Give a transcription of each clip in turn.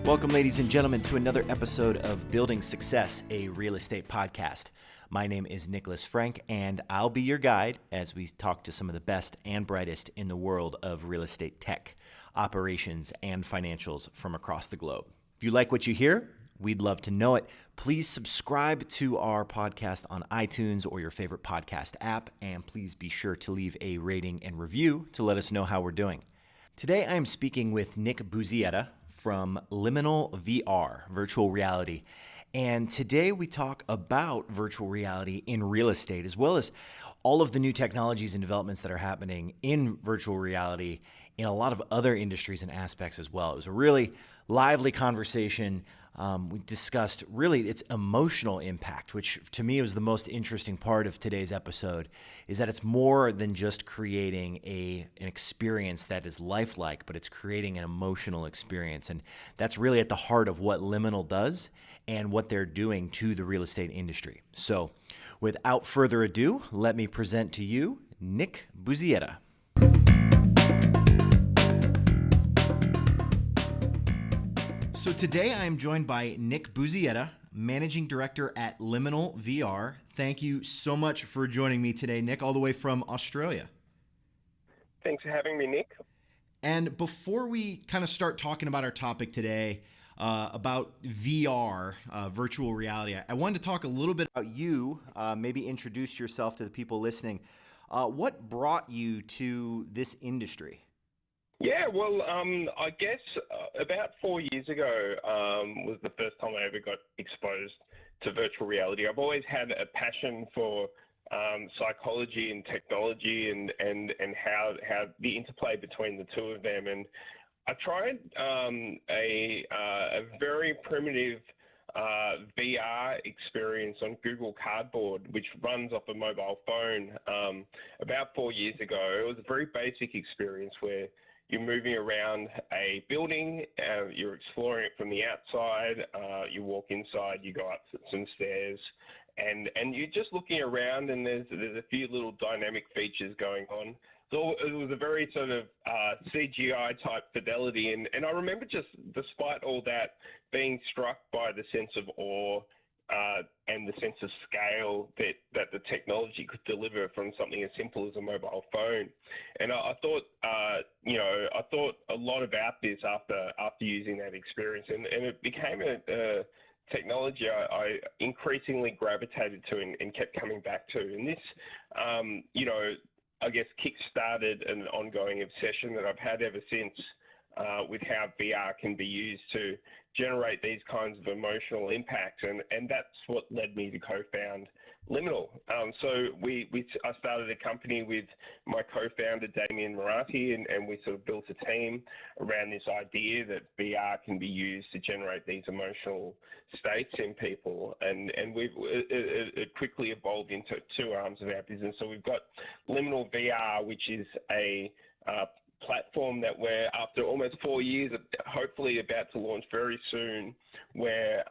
Welcome, ladies and gentlemen, to another episode of Building Success, a real estate podcast. My name is Nicholas Frank, and I'll be your guide as we talk to some of the best and brightest in the world of real estate tech, operations, and financials from across the globe. If you like what you hear, we'd love to know it. Please subscribe to our podcast on iTunes or your favorite podcast app, and please be sure to leave a rating and review to let us know how we're doing. Today, I am speaking with Nick Busietta from Liminal VR, virtual reality. And today we talk about virtual reality in real estate, as well as all of the new technologies and developments that are happening in virtual reality in a lot of other industries and aspects as well. It was a really lively conversation. We discussed really its emotional impact, which to me was the most interesting part of today's episode, is that it's more than just creating an experience that is lifelike, but it's creating an emotional experience. And that's really at the heart of what Liminal does and what they're doing to the real estate industry. So without further ado, let me present to you Nick Busietta. So today I am joined by Nick Busietta, Managing Director at Liminal VR. Thank you so much for joining me today, Nick, all the way from Australia. Thanks for having me, Nick. And before we kind of start talking about our topic today, about VR, virtual reality, I wanted to talk a little bit about you, maybe introduce yourself to the people listening. What brought you to this industry? Yeah, well, I guess about 4 years ago was the first time I ever got exposed to virtual reality. I've always had a passion for psychology and technology and how the interplay between the two of them. And I tried a very primitive VR experience on Google Cardboard, which runs off a mobile phone about 4 years ago. It was a very basic experience where you're moving around a building, you're exploring it from the outside, you walk inside, you go up some stairs, and you're just looking around, and there's a few little dynamic features going on. So it was a very sort of CGI type fidelity, and I remember just, despite all that, being struck by the sense of awe and the sense of scale that the technology could deliver from something as simple as a mobile phone. And I thought, I thought a lot about this after using that experience, and it became a technology I increasingly gravitated to and kept coming back to. And this, I guess, kick-started an ongoing obsession that I've had ever since with how VR can be used to generate these kinds of emotional impacts, and that's what led me to co-found Liminal. So I started a company with my co-founder Damien Marati, and we sort of built a team around this idea that VR can be used to generate these emotional states in people, and it quickly evolved into two arms of our business. So we've got Liminal VR, which is a platform that we're, after almost 4 years, hopefully about to launch very soon, where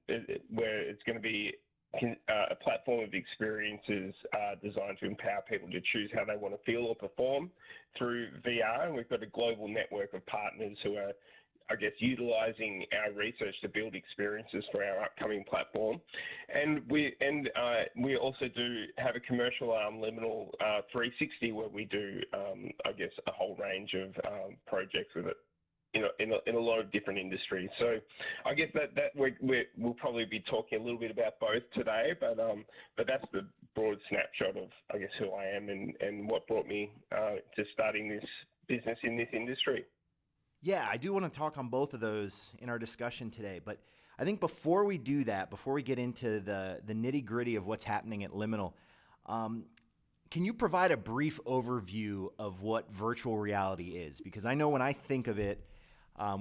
it's going to be a platform of experiences designed to empower people to choose how they want to feel or perform through VR. And we've got a global network of partners who are, I guess, utilizing our research to build experiences for our upcoming platform. And we also do have a commercial arm, Liminal 360, where we do, I guess, a whole range of projects with it, in a lot of different industries. So I guess that we'll probably be talking a little bit about both today, but that's the broad snapshot of, I guess, who I am and what brought me to starting this business in this industry. Yeah, I do want to talk on both of those in our discussion today, but I think before we do that, before we get into the nitty-gritty of what's happening at Liminal, can you provide a brief overview of what virtual reality is? Because I know when I think of it,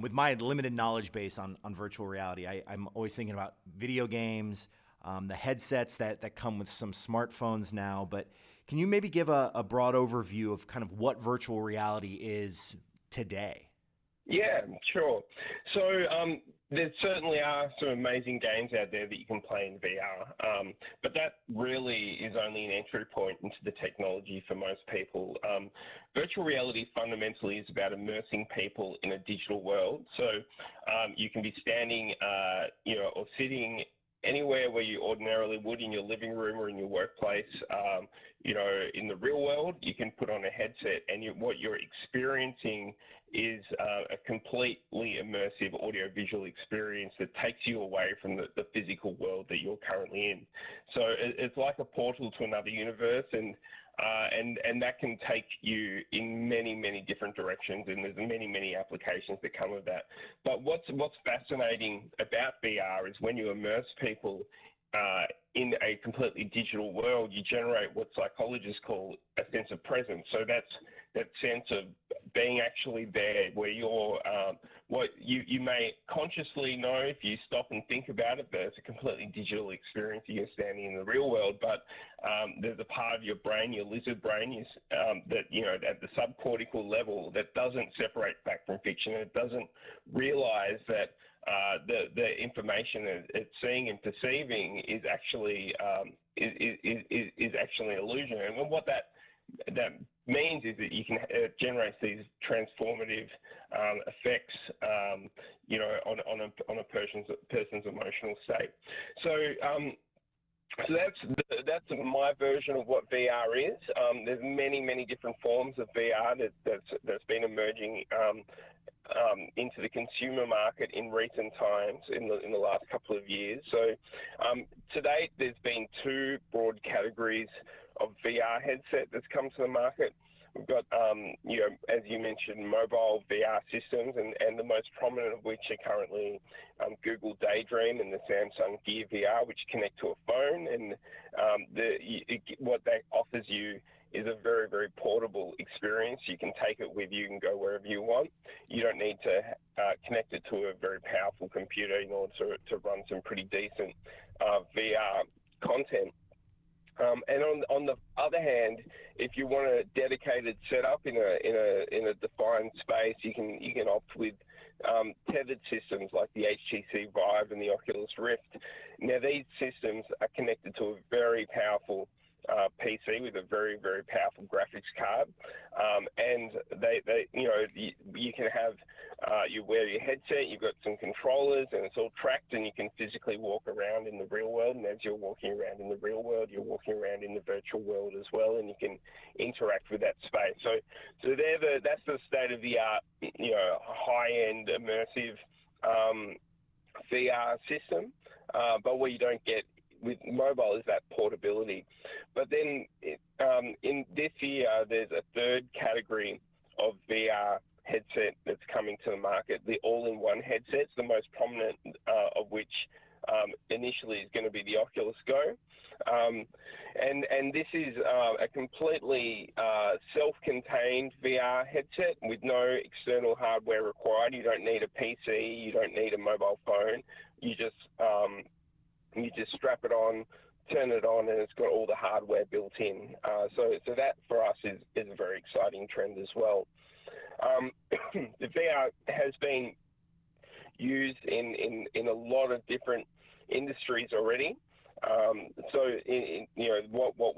with my limited knowledge base on virtual reality, I'm always thinking about video games, the headsets that come with some smartphones now, but can you maybe give a broad overview of kind of what virtual reality is today? Yeah, sure. So there certainly are some amazing games out there that you can play in VR, but that really is only an entry point into the technology for most people. Virtual reality fundamentally is about immersing people in a digital world. So you can be standing, or sitting anywhere where you ordinarily would in your living room or in your workplace. In the real world, you can put on a headset, and what you're experiencing is a completely immersive audiovisual experience that takes you away from the physical world that you're currently in. So it's like a portal to another universe, and that can take you in many, many different directions, and there's many, many applications that come of that. But what's fascinating about VR is when you immerse people in a completely digital world, you generate what psychologists call a sense of presence. So that's that sense of being actually there, where you're what you may consciously know if you stop and think about it, but it's a completely digital experience. You're standing in the real world, but there's a part of your brain, your lizard brain, that at the subcortical level that doesn't separate fact from fiction. It doesn't realize that the information that it's seeing and perceiving is actually actually an illusion. And what that means is that you can generate these transformative effects, on a person's emotional state. So that's my version of what VR is. There's many different forms of VR that's been emerging into the consumer market in recent times, in the last couple of years. So to date, there's been two broad categories of VR headset that's come to the market. We've got, as you mentioned, mobile VR systems, and the most prominent of which are currently Google Daydream and the Samsung Gear VR, which connect to a phone. And what that offers you is a very, very portable experience. You can take it with you and go wherever you want. You don't need to connect it to a very powerful computer in order to run some pretty decent VR content. And on the other hand, if you want a dedicated setup in a defined space, you can opt with tethered systems like the HTC Vive and the Oculus Rift. Now, these systems are connected to a very powerful PC with a very, very powerful graphics card, and you can have you wear your headset, you've got some controllers, and it's all tracked, and you can physically walk around in the real world. And as you're walking around in the real world, you're walking around in the virtual world as well, and you can interact with that space. So that's the state of the art, high-end immersive VR system. But what you don't get with mobile is that portability. But then in this year, there's a third category of VR headset that's coming to the market, the all-in-one headsets, the most prominent of which initially is going to be the Oculus Go. And this is a completely self-contained VR headset with no external hardware required. You don't need a PC, you don't need a mobile phone. You just strap it on, turn it on, and it's got all the hardware built in. So that for us is a very exciting trend as well. The VR has been used in a lot of different industries already. What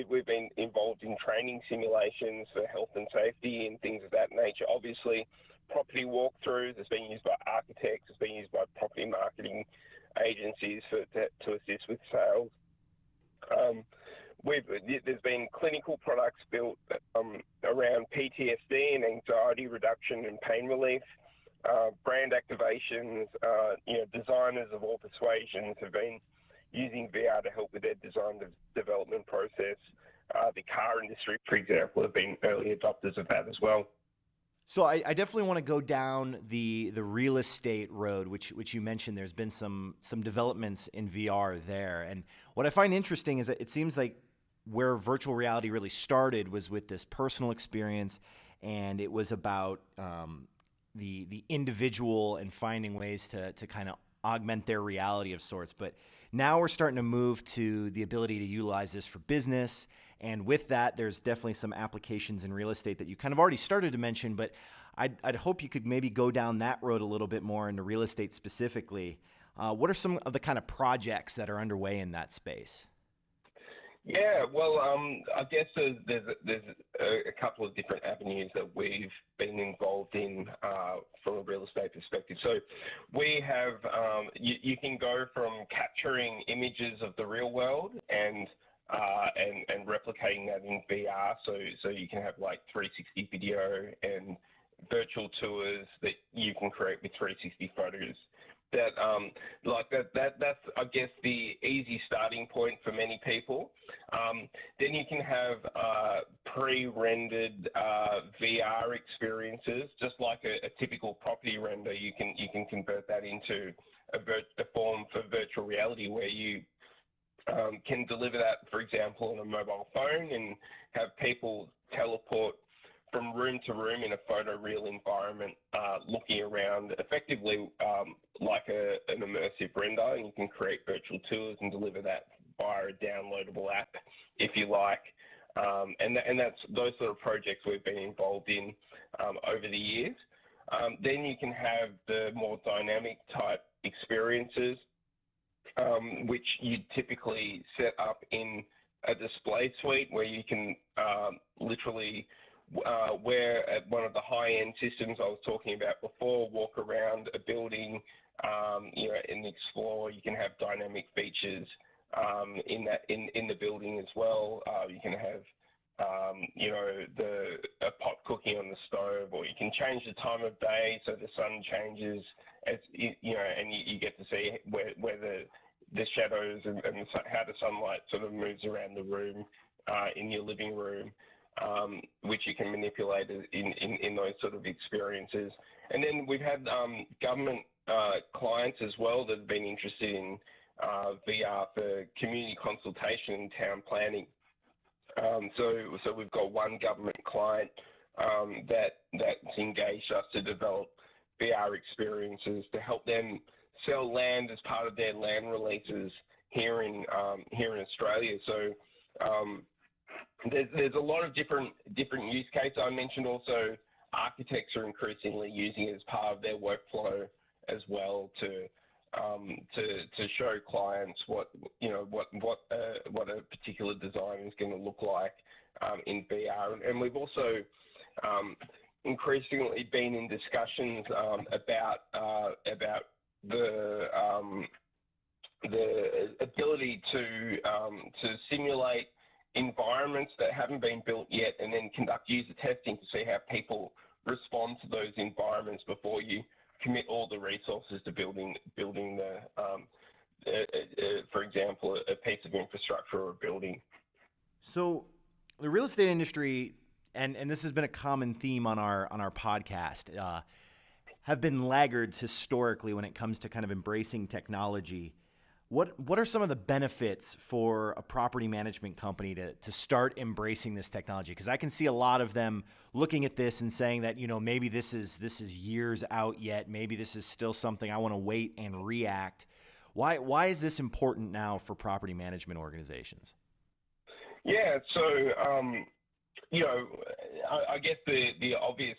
we've been involved in training simulations for health and safety and things of that nature. Obviously, property walkthroughs has been used by architects, it's been used by property marketing agencies to assist with sales. There's been clinical products built around PTSD and anxiety reduction and pain relief. Brand activations, designers of all persuasions have been using VR to help with their design development process. The car industry, for example, have been early adopters of that as well. So I definitely want to go down the real estate road, which you mentioned. There's been some developments in VR there, and what I find interesting is that it seems like where virtual reality really started was with this personal experience, and it was about the individual and finding ways to kind of augment their reality of sorts. But now we're starting to move to the ability to utilize this for business. And with that, there's definitely some applications in real estate that you kind of already started to mention, but I'd hope you could maybe go down that road a little bit more into real estate specifically. What are some of the kind of projects that are underway in that space? Yeah, well, I guess there's a couple of different avenues that we've been involved in from a real estate perspective. So we have, you can go from capturing images of the real world and replicating that in VR. So you can have like 360 video and virtual tours that you can create with 360 photos. That's I guess the easy starting point for many people. Then you can have pre-rendered VR experiences, just like a typical property render. You can convert that into a form for virtual reality where you can deliver that, for example, on a mobile phone and have people teleport from room to room in a photoreal environment, looking around effectively like an immersive render. And you can create virtual tours and deliver that via a downloadable app, if you like. And that's those sort of projects we've been involved in over the years. Then you can have the more dynamic type experiences, which you typically set up in a display suite where you can literally where at one of the high-end systems I was talking about before, walk around a building, and explore. You can have dynamic features in the building as well. You can have a pot cooking on the stove, or you can change the time of day so the sun changes as and you get to see where the shadows and how the sunlight sort of moves around the room in your living room. Which you can manipulate in those sort of experiences. And then we've had government clients as well that have been interested in VR for community consultation and town planning. So we've got one government client that's engaged us to develop VR experiences to help them sell land as part of their land releases here in Australia. So there's a lot of different use cases. I mentioned also architects are increasingly using it as part of their workflow as well to show clients what a particular design is going to look like in VR. And we've also increasingly been in discussions about the ability to simulate environments that haven't been built yet, and then conduct user testing to see how people respond to those environments before you commit all the resources to building the, for example, a piece of infrastructure or a building. So the real estate industry, and this has been a common theme on our podcast, have been laggards historically when it comes to kind of embracing technology. What are some of the benefits for a property management company to start embracing this technology? Because I can see a lot of them looking at this and saying that, maybe this is years out yet. Maybe this is still something I want to wait and react. Why is this important now for property management organizations? Yeah, so I guess the obvious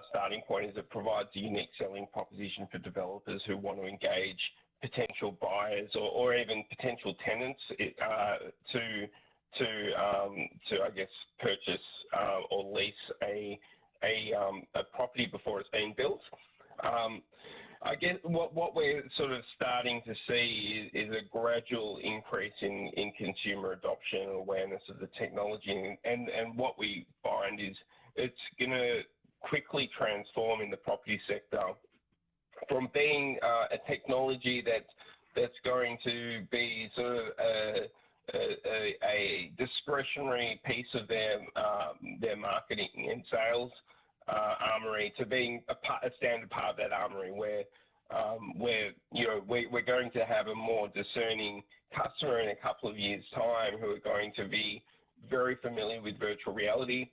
starting point is it provides a unique selling proposition for developers who want to engage potential buyers or even potential tenants to I guess purchase or lease a property before it's being built. I guess what we're sort of starting to see is a gradual increase in consumer adoption and awareness of the technology, and what we find is it's going to quickly transform in the property sector from being a technology that's going to be sort of a discretionary piece of their marketing and sales armory to being a standard part of that armory, where we're going to have a more discerning customer in a couple of years' time who are going to be very familiar with virtual reality.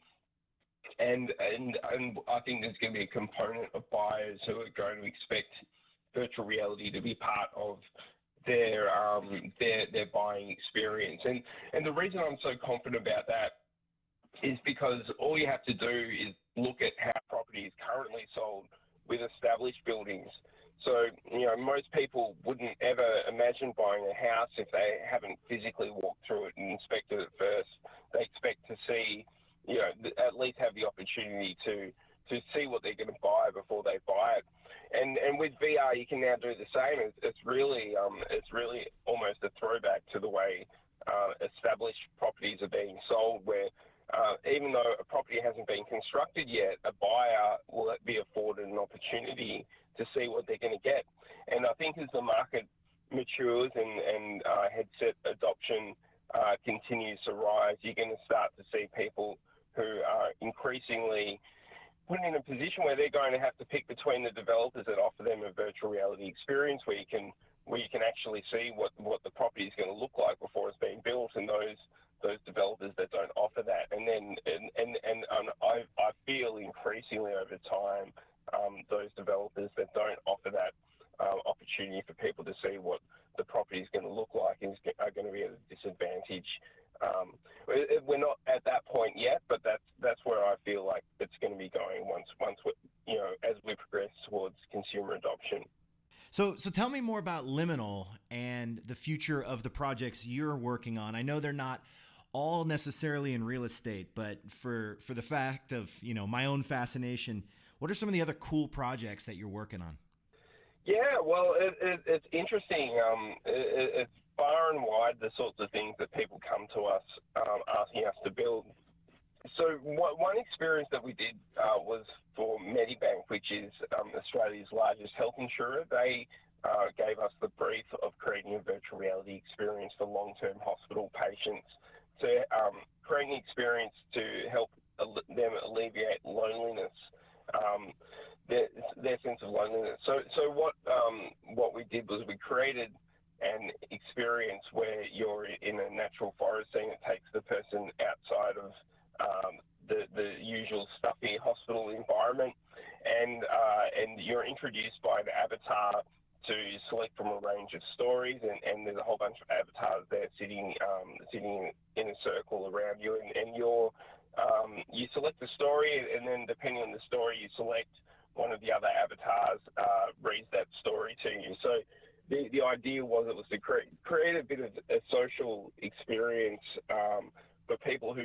And I think there's going to be a component of buyers who are going to expect virtual reality to be part of their buying experience. And the reason I'm so confident about that is because all you have to do is look at how property property is currently sold with established buildings. So, most people wouldn't ever imagine buying a house if they haven't physically walked through it and inspected it first. They expect to see, at least have the opportunity to see what they're going to buy before they buy it. And with VR, you can now do the same. It's really almost a throwback to the way established properties are being sold, where even though a property hasn't been constructed yet, a buyer will be afforded an opportunity to see what they're going to get. And I think as the market matures and headset adoption continues to rise, you're going to start to see people who are increasingly put in a position where they're going to have to pick between the developers that offer them a virtual reality experience where you can actually see what the property is going to look like before it's being built, and those developers that don't offer that. And I feel increasingly over time those developers that don't offer that opportunity for people to see what the property is going to look like are going to be at a disadvantage. We're not at that point yet, but that's where I feel like it's going to be going once as we progress towards consumer adoption. So tell me more about Liminal and the future of the projects you're working on. I know they're not all necessarily in real estate, but for the fact of my own fascination, what are some of the other cool projects that you're working on? Yeah, well, it's interesting. It's far and wide the sorts of things that people come to us asking us to build. So one experience that we did was for Medibank, which is Australia's largest health insurer. They gave us the brief of creating a virtual reality experience for long-term hospital patients to create an experience to help them alleviate loneliness, their sense of loneliness. So what we did was we created an experience where you're in a natural forest scene. It takes the person outside of the usual stuffy hospital environment, and you're introduced by an avatar to select from a range of stories, and there's a whole bunch of avatars there sitting in a circle around you, and you select the story, and then depending on the story you select, one of the other avatars reads that story to you. So the idea was to create a bit of a social experience for people who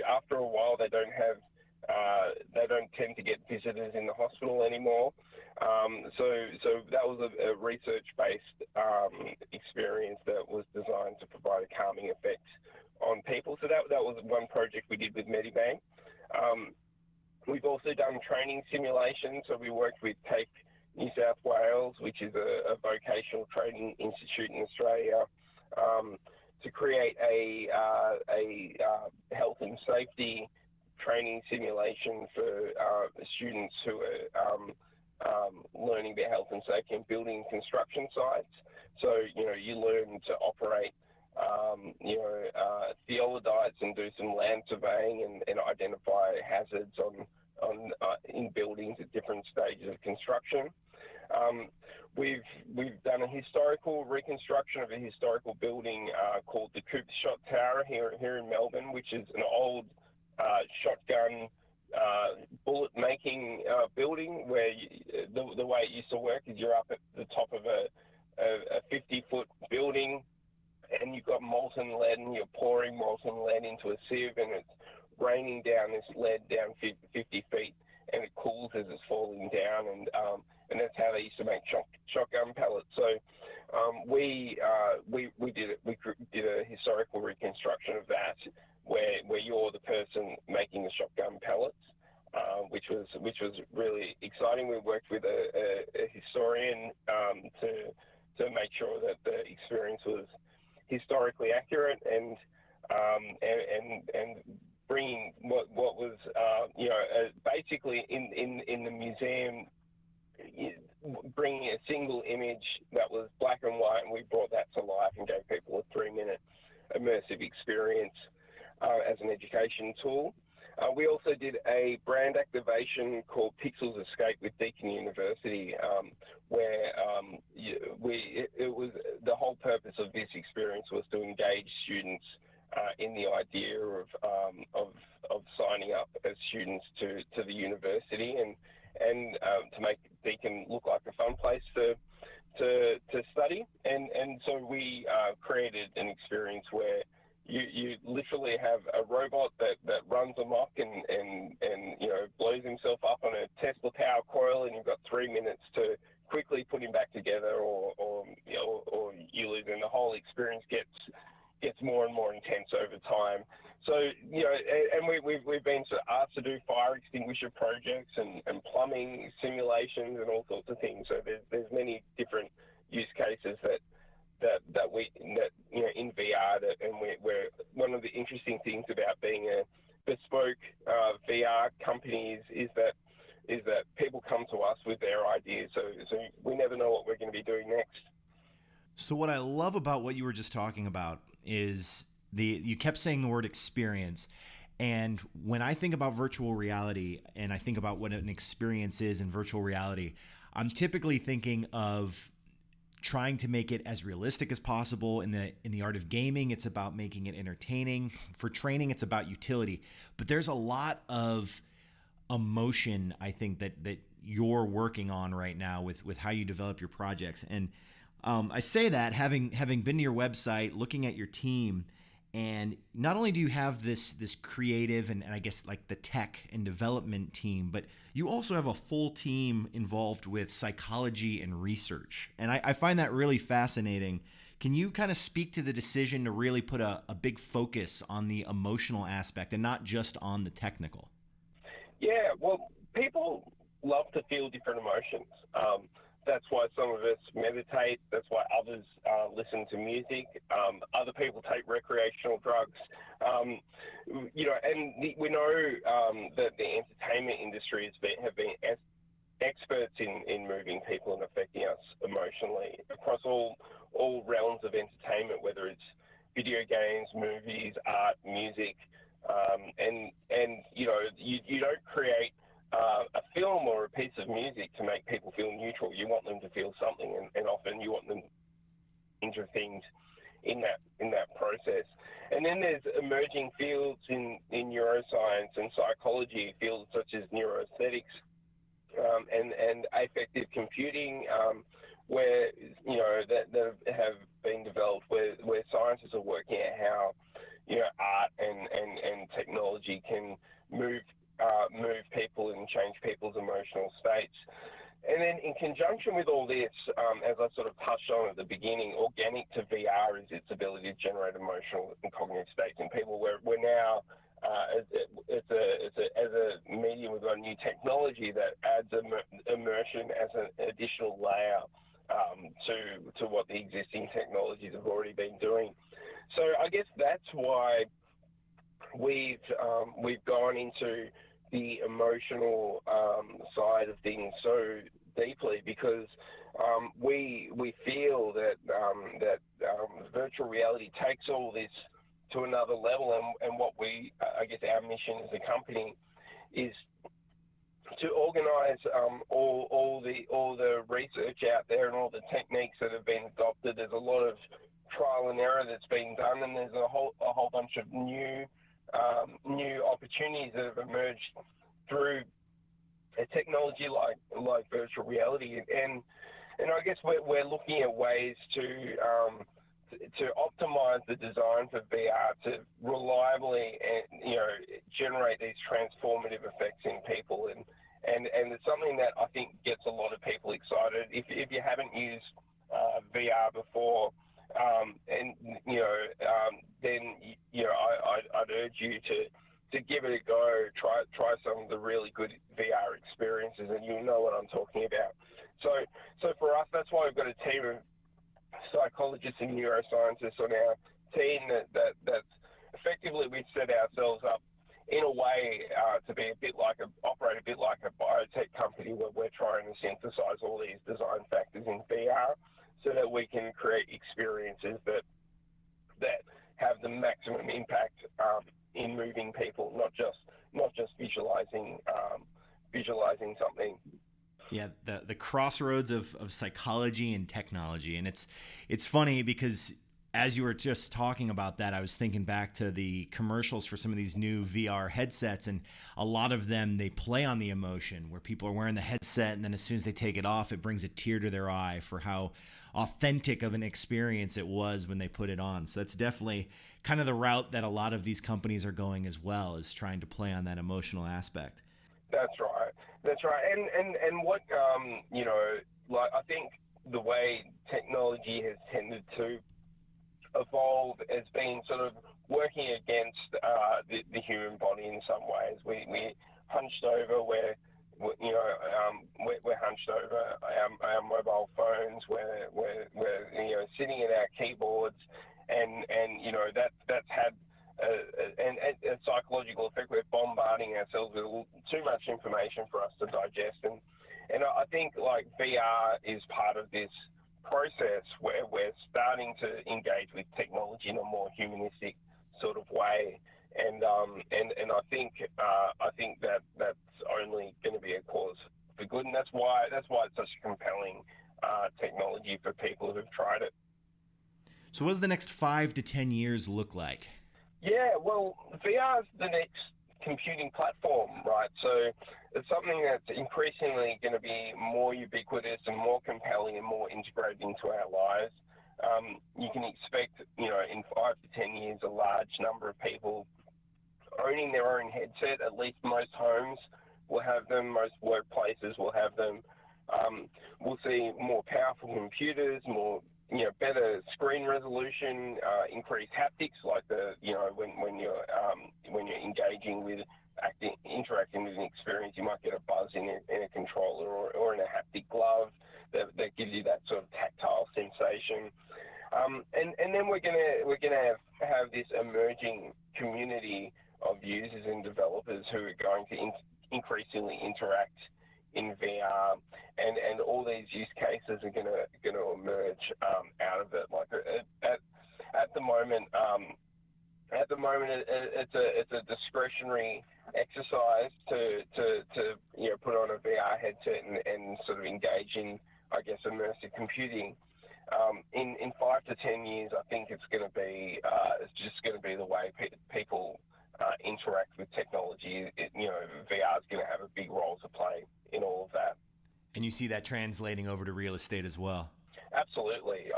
after a while they don't tend to get visitors in the hospital anymore. So that was a research-based experience that was designed to provide a calming effect on people. So that was one project we did with Medibank. We've also done training simulations. So we worked with TAFE New South Wales, which is a vocational training institute in Australia, to create a health and safety training simulation for students who are learning about health and safety in building construction sites. So, you learn to operate, theodolites and do some land surveying and identify hazards in buildings at different stages of construction. We've done a historical reconstruction of a historical building called the Cooper Shot Tower here in Melbourne, which is an old shotgun bullet making building where the way it used to work is you're up at the top of a 50-foot building, and you've got molten lead, and you're pouring molten lead into a sieve, and it's raining down this lead down 50 feet, and it cools as it's falling down, and that's how they used to make shotgun pellets. So we did it. We did a historical reconstruction of that, where you're the person making the shotgun pellets, which was really exciting. We worked with a historian to make sure that the experience was historically accurate and bringing what was basically in the museum, bringing a single image that was black and white, and we brought that to life and gave people a 3-minute immersive experience as an education tool. We also did a brand activation called Pixels Escape with Deakin University, where it was the whole purpose of this experience was to engage students in the idea of signing up as students to the university and to make Deakin look like a fun place to study. And so we created an experience where you literally have a robot that runs amok and blows himself up on a Tesla power coil, and you've got 3 minutes to quickly put him back together, or you lose, and the whole experience gets more and more intense over time. So, and we've been asked to do fire extinguisher projects and plumbing simulations and all sorts of things. So there's many different use cases that in VR, and we're one of the interesting things about being a bespoke VR company is that people come to us with their ideas. So we never know what we're going to be doing next. So what I love about what you were just talking about is you kept saying the word experience. And when I think about virtual reality and I think about what an experience is in virtual reality, I'm typically thinking of trying to make it as realistic as possible. In the art of gaming, it's about making it entertaining. For training, it's about utility. But there's a lot of emotion, I think, that you're working on right now with how you develop your projects. And I say that having been to your website, looking at your team, and not only do you have this creative and I guess like the tech and development team, but you also have a full team involved with psychology and research. And I find that really fascinating. Can you kind of speak to the decision to really put a big focus on the emotional aspect and not just on the technical? Yeah, well, people love to feel different emotions. That's why some of us meditate. That's why others listen to music. Other people take recreational drugs. And we know that the entertainment industry have been experts in moving people and affecting us emotionally across all realms of entertainment, whether it's video games, movies, art, music, and you don't create a film or a piece of music to make people feel neutral. You want them to feel something, and often you want them into things in that process. And then there's emerging fields in neuroscience and psychology, fields such as neuroaesthetics and affective computing, where that have been developed, where scientists are working at how art and technology can move people and change people's emotional states. And then in conjunction with all this, as I sort of touched on at the beginning, organic to VR is its ability to generate emotional and cognitive states in people. We're now, as a medium, we've got a new technology that adds immersion as an additional layer to what the existing technologies have already been doing. So I guess that's why we've gone into the emotional side of things so deeply, because we feel that virtual reality takes all this to another level, and what I guess our mission as a company is to organise all the research out there and all the techniques that have been adopted. There's a lot of trial and error that's been done, and there's a whole bunch of new opportunities that have emerged through a technology like virtual reality, and I guess we're looking at ways to optimize the design for VR to reliably generate these transformative effects in people, and it's something that I think gets a lot of people excited. If you haven't used VR before, then I'd urge you to give it a go. Try some of the really good VR experiences, and you'll know what I'm talking about. So for us, that's why we've got a team of psychologists and neuroscientists on our team that's effectively, we've set ourselves up in a way to be operate a bit like a biotech company, where we're trying to synthesize all these design factors in VR so that we can create experiences that have the maximum impact in moving people, not just visualizing something. Yeah, the crossroads of psychology and technology. And it's funny because As you were just talking about that, I was thinking back to the commercials for some of these new VR headsets, and a lot of them, they play on the emotion where people are wearing the headset, and then as soon as they take it off, it brings a tear to their eye for how authentic of an experience it was when they put it on. So that's definitely kind of the route that a lot of these companies are going as well, is trying to play on that emotional aspect. That's right. That's right. And what like I think the way technology has tended to evolve has been sort of working against the human body in some ways. We're hunched over. We're hunched over our mobile phones. We're sitting at our keyboards, and that's had a psychological effect. We're bombarding ourselves with too much information for us to digest, and I think like VR is part of this process where we're starting to engage with technology in a more humanistic sort of way, and I think that that's only going to be a cause for good, and that's why it's such a compelling technology for people who've tried it. So what does the next 5 to 10 years look like? Yeah, well, VR is the next computing platform, right? So it's something that's increasingly going to be more ubiquitous and more compelling and more integrated into our lives. You can expect, in 5 to 10 years, a large number of people owning their own headset. At least most homes will have them, most workplaces will have them. We'll see more powerful computers, more better screen resolution, increased haptics, like when you're engaging with interacting with an experience, you might get a buzz in a controller or in a haptic glove that gives you that sort of tactile sensation. And then we're gonna have this emerging community of users and developers who are going to increasingly interact in VR, and all these use cases are gonna emerge out of it. Like at the moment, it's a discretionary exercise to put on a VR headset and sort of engage in, I guess, immersive computing. In 5 to 10 years, I think it's just going to be the way people interact with technology. VR is going to have a big role to play in all of that. And you see that translating over to real estate as well. Absolutely.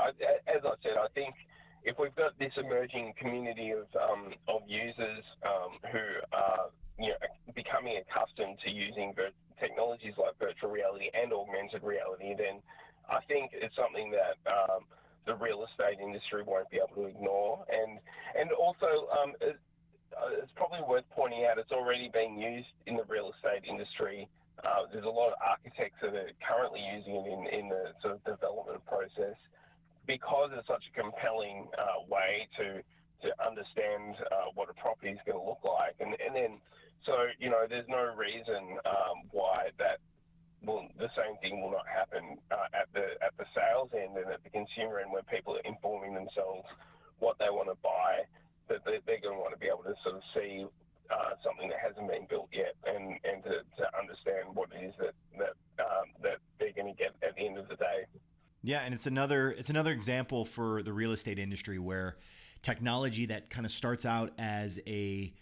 As I said, I think if we've got this emerging community of users who are becoming accustomed to using technologies like virtual reality and augmented reality, then I think it's something that the real estate industry won't be able to ignore. And also, it's probably worth pointing out, it's already being used in the real estate industry. There's a lot of architects that are currently using it in the sort of development process, because it's such a compelling way to understand what a property is going to look like. And then, so, there's no reason why the same thing will not happen at the sales end and at the consumer end, where people are informing themselves what they want to buy, that they're going to want to be able to sort of see something that hasn't been built yet, and to understand what it is that they're going to get at the end of the day. Yeah, and it's another example for the real estate industry where technology that kind of starts out as a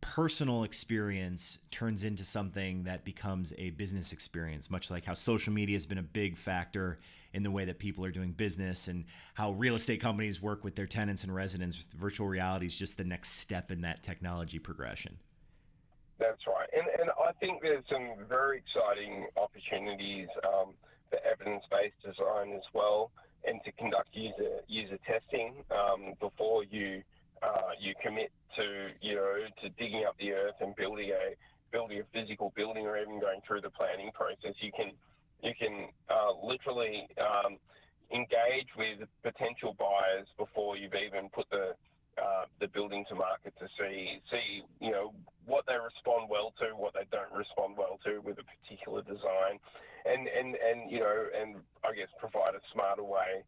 personal experience turns into something that becomes a business experience, much like how social media has been a big factor in the way that people are doing business, and how real estate companies work with their tenants and residents. Virtual reality is just the next step in that technology progression. That's right. And I think there's some very exciting opportunities for evidence-based design as well, and to conduct user testing before you commit to digging up the earth and building a physical building, or even going through the planning process. You can literally engage with potential buyers before you've even put the building to market, to see what they respond well to, what they don't respond well to with a particular design, and I guess provide a smarter way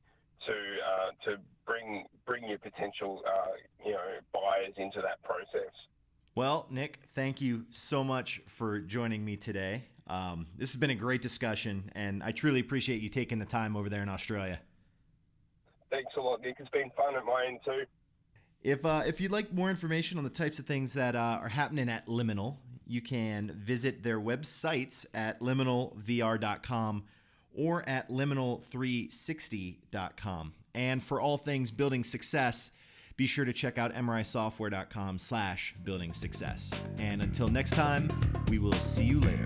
to bring your potential buyers into that process. Well, Nick, thank you so much for joining me today. This has been a great discussion, and I truly appreciate you taking the time over there in Australia. Thank Thanks a lot, Nick. It's been fun at my end too. If you'd like more information on the types of things that are happening at Liminal, you can visit their websites at liminalvr.com or at liminal360.com. And for all things building success, be sure to check out mrisoftware.com/building success. And until next time, we will see you later.